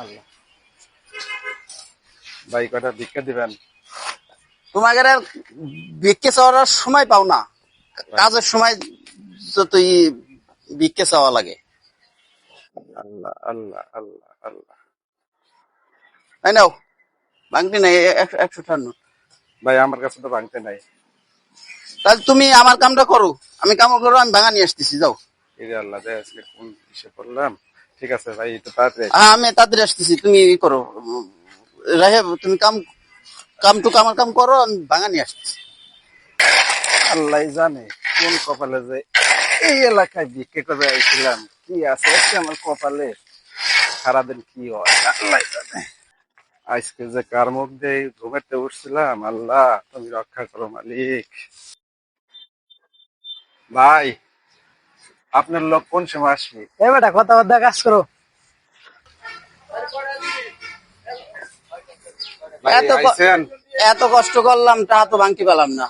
আল্লাহ, ভাই কটা ভিক্ষা দিবেন? তোমাকে আর ভিক্ষে চাওয়ার সময় পাও না, কাজের সময় যতই ভিক্ষে চাওয়া লাগে। আল্লাহ আল্লাহ আল্লাহ আল্লাহ। তাই নাও, ভাঙতি নাই 100টার নোট। ভাই আমার কাছে তো ভাঙতে নাই। তাহলে তুমি আমার কামটা করো, আমি কাম করো, আমি ভাঙা নিয়ে আসতেছি, যাও। এই আল্লাহ রে, আজকে কোন কিসে পড়লাম। ঠিক আছে ভাই, একটু তাড়াতাড়ি। আমি তাড়াতাড়ি আসতেছি, তুমি ই করো, রাহে তুমি কামটুকু আমার কাম করো, আমি ভাঙা নিয়ে আসতেছি। আল্লাহ জানে কোন কপালে যে এই এলাকায় ভিক্ষে করে আইছিলাম, কি আছে আজকে আমার কপালে, সারাদিন কি হয় আল্লাহ জানে। আজকে যে কার মুখ দিয়ে ঘুমাতে উঠছিলাম, আল্লাহ তুমি রক্ষা করো মালিক। ভাই, আপনার লোক কোন সময় আসবে? এ বেটা কথাবার্তা কাজ করো। ভাই এত আইছেন? এত কষ্ট করলাম, তা তো ভাঙতে পেলাম না।